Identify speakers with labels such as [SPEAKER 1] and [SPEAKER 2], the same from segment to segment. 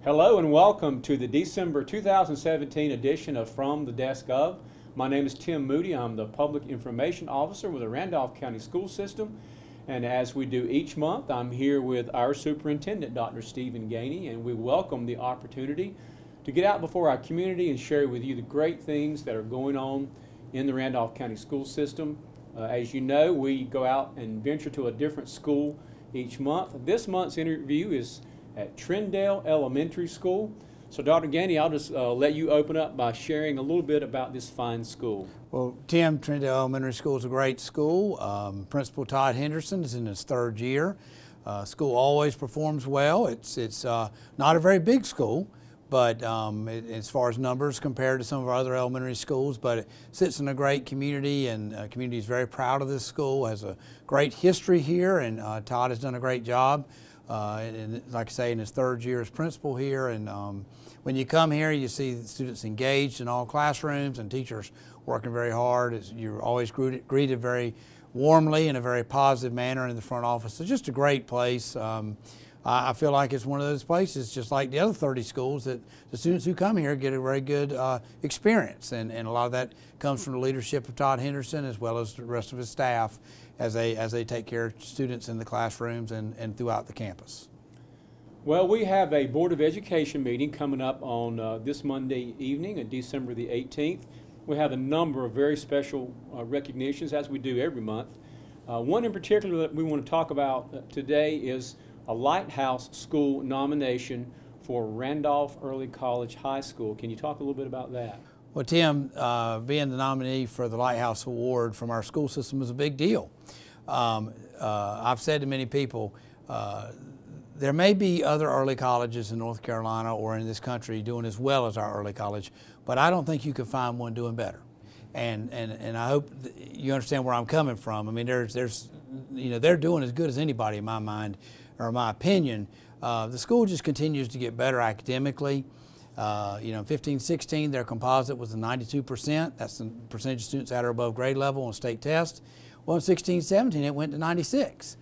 [SPEAKER 1] Hello and welcome to the December 2017 edition of From the Desk of. My name is Tim Moody. I'm the Public Information Officer with the Randolph County School System. And as we do each month, I'm here with our superintendent, Dr. Stephen Gainey, and we welcome the opportunity to get out before our community and share with you the great things that are going on in the Randolph County School System. As you know, we go out and venture to a different school each month. This month's interview is at Trindale Elementary School. So Dr. Gainey, I'll just let you open up by sharing a little bit about this fine school.
[SPEAKER 2] Well, Tim, Trindale Elementary School is a great school. Principal Todd Henderson is in his third year. School always performs well. It's not a very big school, but as far as numbers compared to some of our other elementary schools, but it sits in a great community, and the community is very proud of this school. Has a great history here, and Todd has done a great job. And like I say, in his third year as principal here, and when you come here, you see the students engaged in all classrooms and teachers working very hard. You're always greeted very warmly in a very positive manner in the front office. It's just a great place. I feel like it's one of those places, just like the other 30 schools, that the students who come here get a very good experience, and a lot of that comes from the leadership of Todd Henderson as well as the rest of his staff as they take care of students in the classrooms and throughout the campus.
[SPEAKER 1] Well, we have a Board of Education meeting coming up on this Monday evening, on December the 18th. We have a number of very special recognitions, as we do every month. One in particular that we want to talk about today is a Lighthouse School nomination for Randolph Early College High School. Can you talk a little bit about that?
[SPEAKER 2] Well, Tim, being the nominee for the Lighthouse Award from our school system is a big deal. I've said to many people, there may be other early colleges in North Carolina or in this country doing as well as our early college, but I don't think you could find one doing better. And I hope you understand where I'm coming from. I mean, they're doing as good as anybody in my mind, or my opinion. The school just continues to get better academically. In 15-16, their composite was 92%. That's the percentage of students at or above grade level on state test. Well, in 16-17, it went to 96.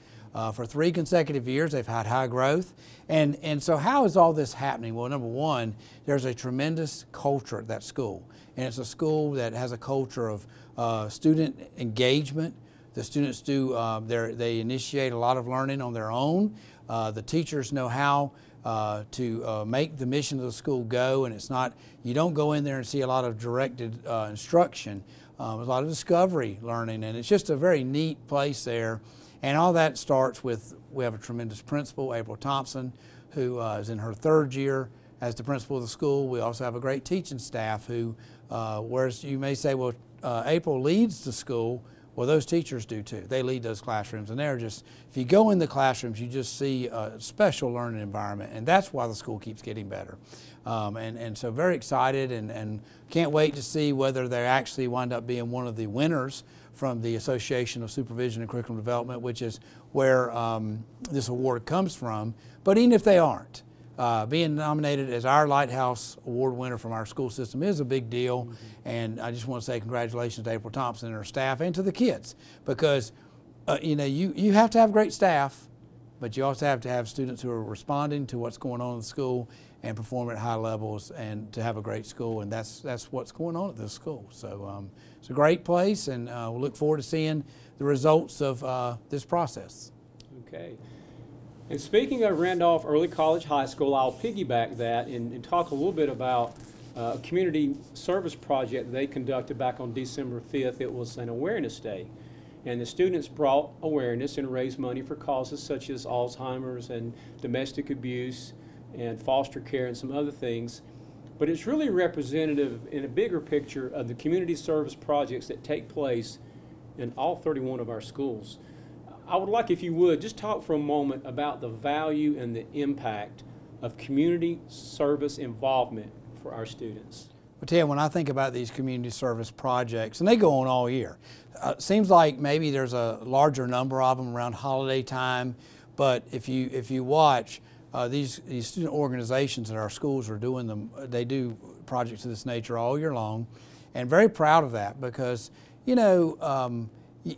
[SPEAKER 2] For 3 consecutive years, they've had high growth. And so how is all this happening? Well, number one, there's a tremendous culture at that school. And it's a school that has a culture of student engagement. The students they initiate a lot of learning on their own. The teachers know how to make the mission of the school go, and it's not, you don't go in there and see a lot of directed instruction. There's a lot of discovery learning, and it's just a very neat place there. And all that starts with, we have a tremendous principal, April Thompson, who is in her third year as the principal of the school. We also have a great teaching staff who, whereas you may say, well, April leads the school, well, those teachers do too. They lead those classrooms, and they're just, if you go in the classrooms, you just see a special learning environment, and that's why the school keeps getting better. And so very excited, and can't wait to see whether they actually wind up being one of the winners from the Association of Supervision and Curriculum Development, which is where this award comes from. But even if they aren't, being nominated as our Lighthouse Award winner from our school system is a big deal. And I just want to say congratulations to April Thompson and her staff, and to the kids, because you have to have great staff, but you also have to have students who are responding to what's going on in the school and perform at high levels, and to have a great school, and that's what's going on at this school. So it's a great place, and we'll look forward to seeing the results of this process.
[SPEAKER 1] Okay. And speaking of Randolph Early College High School, I'll piggyback that and talk a little bit about a community service project they conducted back on December 5th. It was an awareness day, and the students brought awareness and raised money for causes such as Alzheimer's and domestic abuse and foster care and some other things. But it's really representative in a bigger picture of the community service projects that take place in all 31 of our schools. I would like, if you would, just talk for a moment about the value and the impact of community service involvement for our students.
[SPEAKER 2] Well, Tim, when I think about these community service projects, and they go on all year, it seems like maybe there's a larger number of them around holiday time, but if you watch, these student organizations at our schools are doing them, they do projects of this nature all year long, and very proud of that, because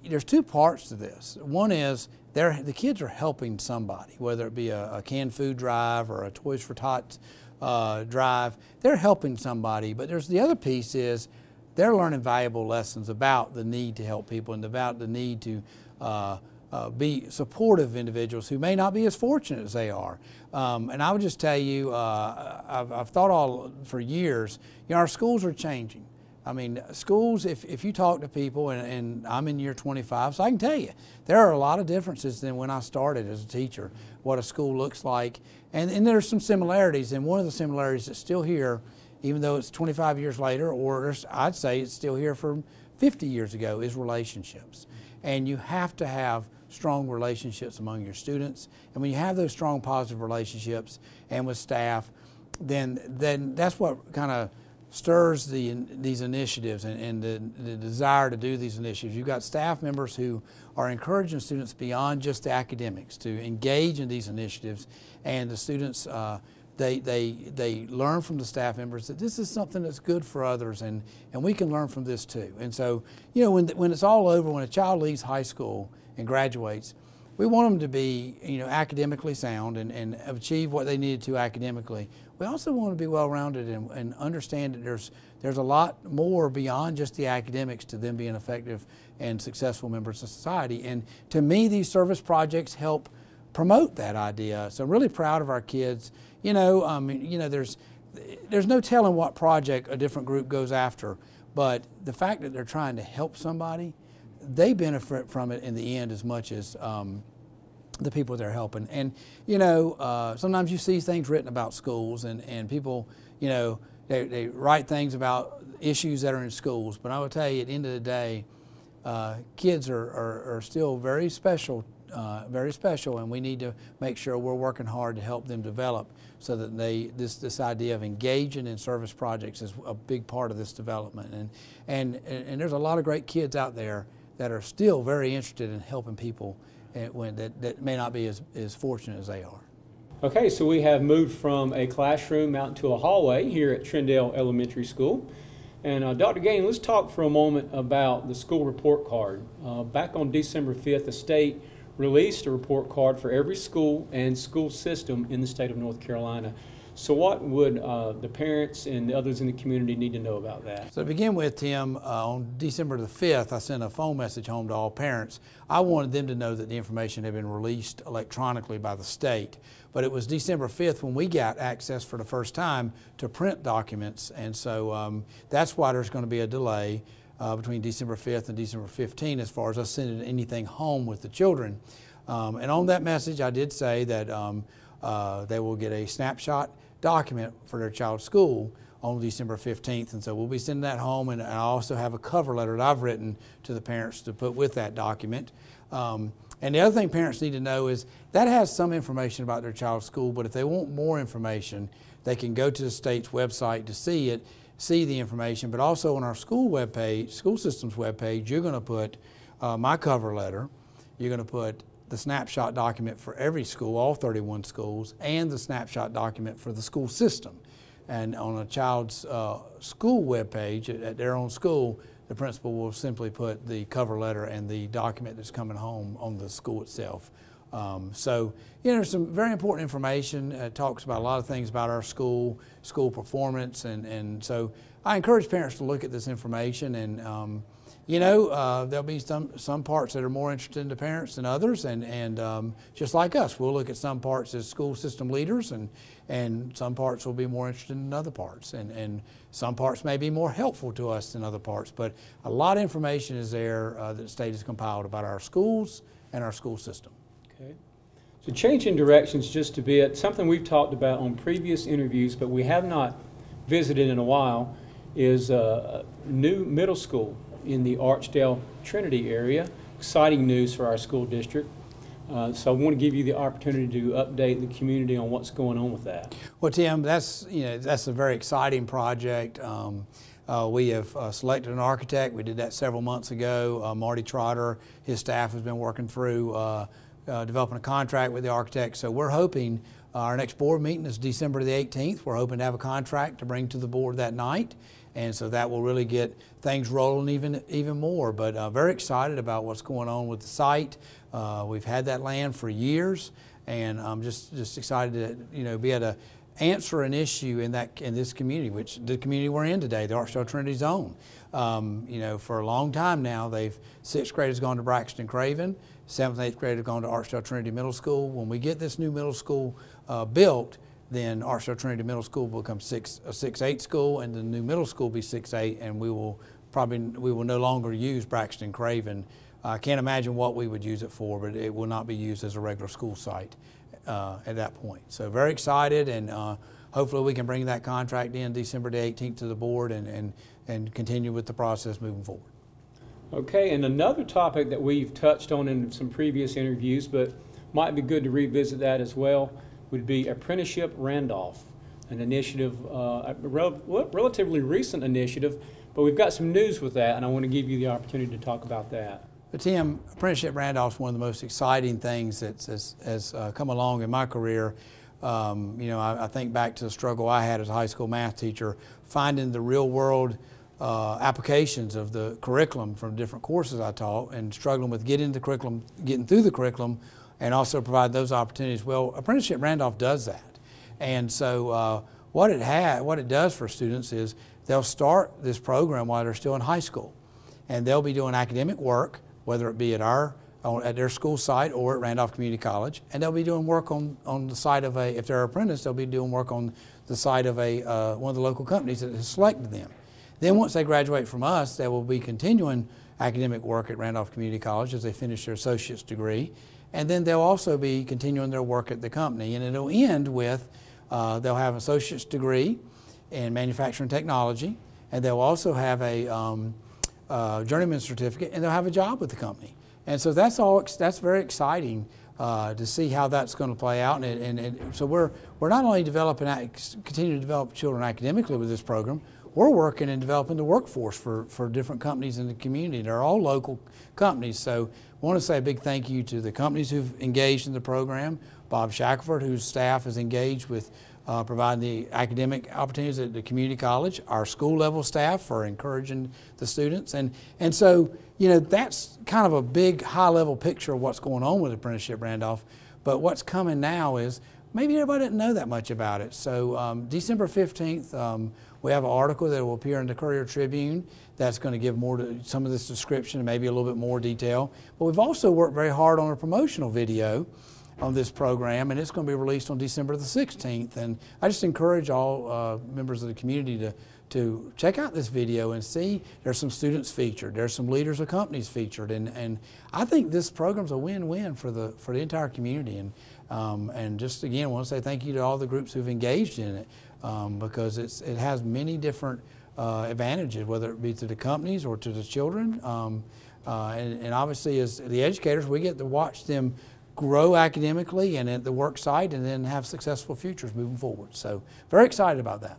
[SPEAKER 2] there's 2 parts to this. One is the kids are helping somebody, whether it be a canned food drive or a Toys for Tots drive, they're helping somebody. But there's the other piece is they're learning valuable lessons about the need to help people and about the need to be supportive of individuals who may not be as fortunate as they are. And I would just tell you, I've thought for years, our schools are changing. I mean, schools, if you talk to people, and I'm in year 25, so I can tell you, there are a lot of differences than when I started as a teacher, what a school looks like. And there's some similarities, and one of the similarities that's still here, even though it's 25 years later, or I'd say it's still here from 50 years ago, is relationships. And you have to have strong relationships among your students. And when you have those strong, positive relationships and with staff, then that's what kind of stirs these initiatives and the desire to do these initiatives. You've got staff members who are encouraging students beyond just the academics to engage in these initiatives, and the students they learn from the staff members that this is something that's good for others, and we can learn from this too. And so, when it's all over, when a child leaves high school and graduates, we want them to be, academically sound and achieve what they needed to academically. We also want to be well-rounded and understand that there's a lot more beyond just the academics to them being effective and successful members of society. And to me, these service projects help promote that idea. So I'm really proud of our kids. There's no telling what project a different group goes after, but the fact that they're trying to help somebody, they benefit from it in the end as much as the people they're helping. And sometimes you see things written about schools, and people, they write things about issues that are in schools. But I will tell you, at the end of the day, kids are still very special, and we need to make sure we're working hard to help them develop, so that this idea of engaging in service projects is a big part of this development. And there's a lot of great kids out there that are still very interested in helping people that may not be as fortunate as they are.
[SPEAKER 1] Okay, so we have moved from a classroom out into a hallway here at Trindale Elementary School. And Dr. Gainey, let's talk for a moment about the school report card. Back on December 5th, the state released a report card for every school and school system in the state of North Carolina. So what would the parents and the others in the community need to know about that?
[SPEAKER 2] So to begin with, Tim, on December the 5th, I sent a phone message home to all parents. I wanted them to know that the information had been released electronically by the state. But it was December 5th when we got access for the first time to print documents. And so that's why there's going to be a delay between December 5th and December 15th as far as us sending anything home with the children. And on that message, I did say that they will get a snapshot document for their child's school on December 15th, and so we'll be sending that home, and I also have a cover letter that I've written to the parents to put with that document. And the other thing parents need to know is that has some information about their child's school, but if they want more information, they can go to the state's website to see the information. But also on our school webpage, school system's webpage, you're going to put my cover letter, you're going to put the snapshot document for every school, all 31 schools, and the snapshot document for the school system. And on a child's school webpage at their own school, the principal will simply put the cover letter and the document that's coming home on the school itself. So, there's some very important information. It talks about a lot of things about our school performance, and so I encourage parents to look at this information. And there'll be some parts that are more interesting to parents than others, and just like us, we'll look at some parts as school system leaders, and some parts will be more interested in other parts, and some parts may be more helpful to us than other parts. But a lot of information is there that the state has compiled about our schools and our school system.
[SPEAKER 1] Okay. So changing directions just a bit, something we've talked about on previous interviews, but we have not visited in a while, is a new middle school in the Archdale Trinity area. Exciting news for our school district. So I want to give you the opportunity to update the community on what's going on with that.
[SPEAKER 2] Well, Tim, that's a very exciting project. We have selected an architect. We did that several months ago. Marty Trotter, his staff has been working through developing a contract with the architect. So we're hoping our next board meeting is December the 18th. We're hoping to have a contract to bring to the board that night. And so that will really get things rolling even more. But very excited about what's going on with the site. We've had that land for years, and I'm just excited to be able to answer an issue in this community, which the community we're in today, the Archdale Trinity Zone. You know, for a long time now, 6th graders gone to Braxton Craven, 7th and 8th grade have gone to Archdale Trinity Middle School. When we get this new middle school built, then Archdale Trinity Middle School will become a 6-8 school, and the new middle school will be 6-8, and we will no longer use Braxton Craven. I can't imagine what we would use it for, but it will not be used as a regular school site at that point. So very excited, and hopefully we can bring that contract in December the 18th to the board and continue with the process moving forward. Okay,
[SPEAKER 1] and another topic that we've touched on in some previous interviews, but might be good to revisit that as well, would be Apprenticeship Randolph, an initiative, a relatively recent initiative, but we've got some news with that, and I want to give you the opportunity to talk about that.
[SPEAKER 2] But Tim, Apprenticeship Randolph is one of the most exciting things that has come along in my career. You know, I think back to the struggle I had as a high school math teacher, finding the real world applications of the curriculum from different courses I taught, and struggling with getting through the curriculum, and also provide those opportunities. Well, Apprenticeship Randolph does that. And so what it does for students is they'll start this program while they're still in high school, and they'll be doing academic work, whether it be at their school site or at Randolph Community College, and they'll be doing work on the site of if they're an apprentice, they'll be doing work on the site of one of the local companies that has selected them. Then once they graduate from us, they will be continuing academic work at Randolph Community College as they finish their associate's degree, and then they'll also be continuing their work at the company, and it'll end with they'll have an associate's degree in manufacturing technology, and they'll also have a journeyman certificate, and they'll have a job with the company. And so that's very exciting to see how that's going to play out. And so we're not only continuing to develop children academically with this program, we're working and developing the workforce for different companies in the community. They're all local companies. So I want to say a big thank you to the companies who've engaged in the program, Bob Shackelford, whose staff is engaged with providing the academic opportunities at the community college, our school level staff for encouraging the students. And so, you know, that's kind of a big high level picture of what's going on with Apprenticeship Randolph. But what's coming now is maybe everybody didn't know that much about it. So December 15th, we have an article that will appear in the Courier Tribune that's going to give more to some of this description and maybe a little bit more detail. But we've also worked very hard on a promotional video on this program, and it's going to be released on December the 16th. And I just encourage all members of the community to check out this video and see there's some students featured, there's some leaders of companies featured, and I think this program's a win-win for the entire community. And just again, I want to say thank you to all the groups who've engaged in it, because it has many different advantages, whether it be to the companies or to the children. And obviously as the educators, we get to watch them grow academically and at the work site, and then have successful futures moving forward. So very excited about that.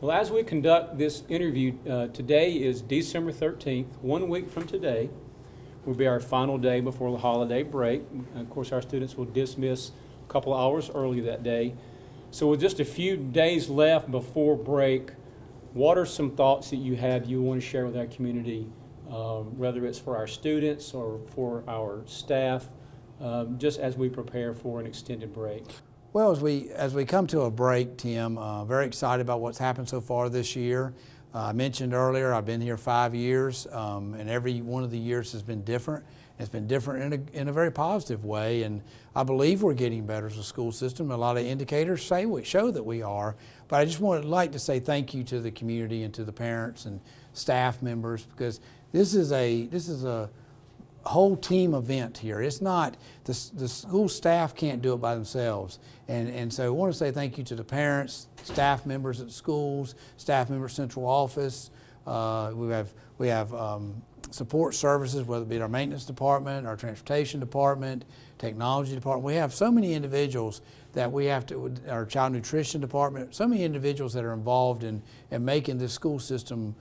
[SPEAKER 1] Well, as we conduct this interview, today is December 13th. 1 week from today will be our final day before the holiday break. Of course, our students will dismiss a couple of hours early that day. So with just a few days left before break, what are some thoughts that you want to share with our community, whether it's for our students or for our staff, just as we prepare for an extended break?
[SPEAKER 2] Well, as we come to a break, Tim, very excited about what's happened so far this year. I mentioned earlier I've been here 5 years, and every one of the years has been different. It's been different in a very positive way, and I believe we're getting better as a school system. A lot of indicators show that we are, but I just would like to say thank you to the community and to the parents and staff members, because this is a whole team event here. It's not, the school staff can't do it by themselves. And so I want to say thank you to the parents, staff members at schools, staff members at central office. We have support services, whether it be our maintenance department, our transportation department, technology department. We have so many individuals that we have to, our child nutrition department, so many individuals that are involved in making this school system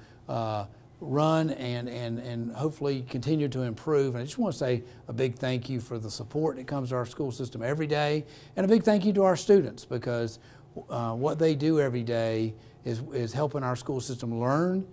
[SPEAKER 2] run and hopefully continue to improve. And I just want to say a big thank you for the support that comes to our school system every day, and a big thank you to our students, because what they do every day is helping our school system learn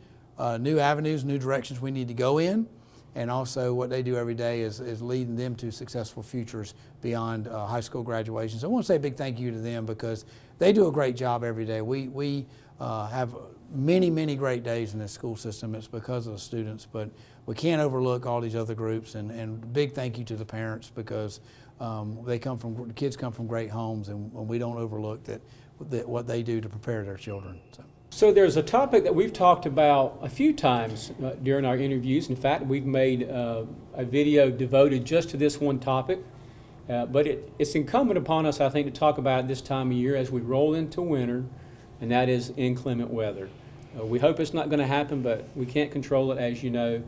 [SPEAKER 2] new avenues, new directions we need to go in, and also what they do every day is leading them to successful futures beyond high school graduation. So I want to say a big thank you to them because they do a great job every day. We have many great days in this school system. It's because of the students, but we can't overlook all these other groups, and big thank you to the parents because the kids come from great homes, and we don't overlook that what they do to prepare their children.
[SPEAKER 1] So there's a topic that we've talked about a few times during our interviews. In fact, we've made a video devoted just to this one topic. But it's incumbent upon us, I think, to talk about it this time of year as we roll into winter, and that is inclement weather. We hope it's not going to happen, but we can't control it, as you know.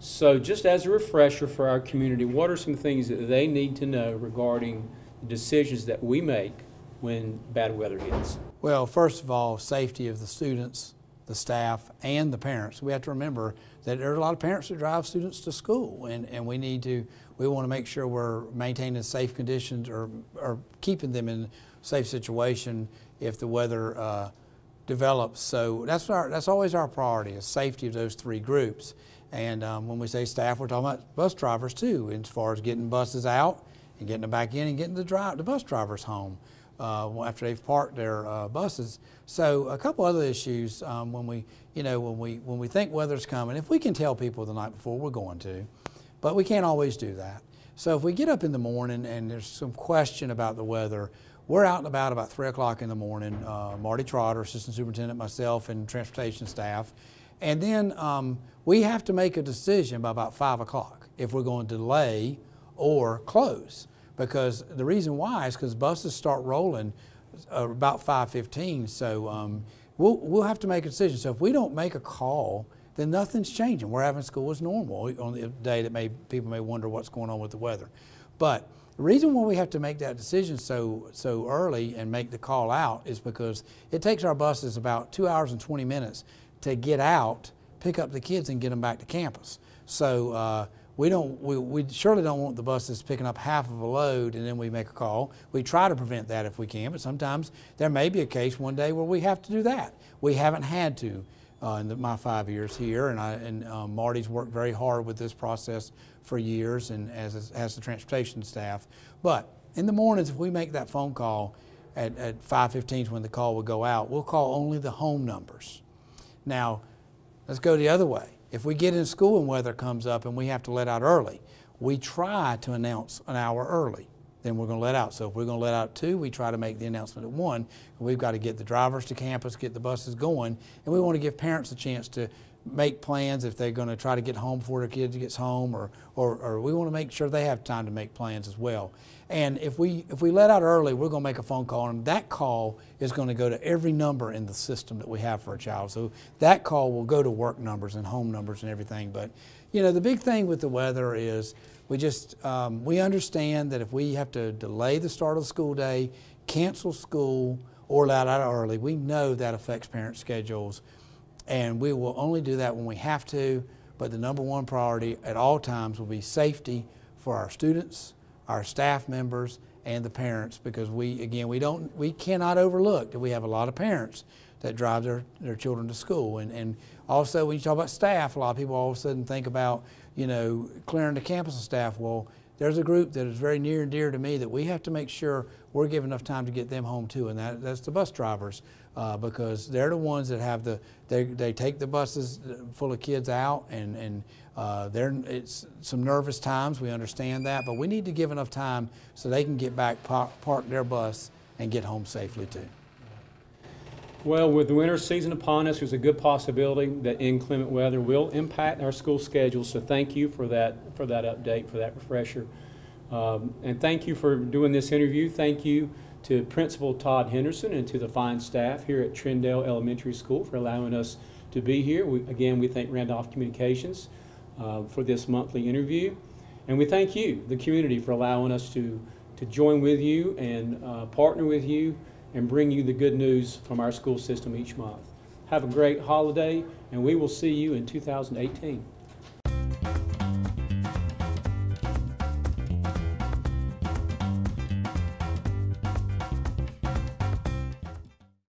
[SPEAKER 1] So just as a refresher for our community, what are some things that they need to know regarding the decisions that we make when bad weather hits?
[SPEAKER 2] Well, first of all, safety of the students, the staff, and the parents. We have to remember that there are a lot of parents that drive students to school, and we want to make sure we're maintaining safe conditions or keeping them in a safe situation if the weather develops. So that's always our priority, is safety of those three groups. And when we say staff, we're talking about bus drivers too, as far as getting buses out and getting them back in and getting the bus drivers home after they've parked their buses. So a couple other issues when we think weather's coming. If we can tell people the night before, we're going to, but we can't always do that. So if we get up in the morning and there's some question about the weather, we're out and about 3 o'clock in the morning. Marty Trotter, assistant superintendent, myself, and transportation staff, and then we have to make a decision by about 5 o'clock if we're going to delay or close. Because the reason why is because buses start rolling about 5:15, so we'll have to make a decision. So if we don't make a call, then nothing's changing. We're having school as normal on the day that people may wonder what's going on with the weather. But the reason why we have to make that decision so early and make the call out is because it takes our buses about 2 hours and 20 minutes to get out, pick up the kids, and get them back to campus. So we surely don't want the buses picking up half of a load and then we make a call. We try to prevent that if we can, but sometimes there may be a case one day where we have to do that. We haven't had to in my 5 years here, and Marty's worked very hard with this process for years, and as the transportation staff. But in the mornings, if we make that phone call at 5:15 is when the call will go out, we'll call only the home numbers. Now, let's go the other way. If we get in school and weather comes up and we have to let out early, we try to announce an hour early. Then we're going to let out. So if we're going to let out at 2, we try to make the announcement at 1. We've got to get the drivers to campus, get the buses going, and we want to give parents a chance to make plans if they're going to try to get home before their kids gets home, or we want to make sure they have time to make plans as well. And if we let out early, we're going to make a phone call, and that call is going to go to every number in the system that we have for a child. So that call will go to work numbers and home numbers and everything. But you know, the big thing with the weather is we understand that if we have to delay the start of the school day, cancel school, or let out early, we know that affects parents' schedules. And we will only do that when we have to, but the number one priority at all times will be safety for our students, our staff members, and the parents, because we cannot overlook that we have a lot of parents that drive their children to school. And also when you talk about staff, a lot of people all of a sudden think about, you know, clearing the campus of staff. Well, there's a group that is very near and dear to me that we have to make sure we're giving enough time to get them home too, and that's the bus drivers, because they're the ones that have they take the buses full of kids out, and it's some nervous times, we understand that, but we need to give enough time so they can get back, park their bus, and get home safely too.
[SPEAKER 1] Well, with the winter season upon us, there's a good possibility that inclement weather will impact our school schedule. So thank you for that update, for that refresher. And thank you for doing this interview. Thank you to Principal Todd Henderson and to the fine staff here at Trindale Elementary School for allowing us to be here. Again, we thank Randolph Communications for this monthly interview. And we thank you, the community, for allowing us to join with you and partner with you and bring you the good news from our school system each month. Have a great holiday, and we will see you in 2018.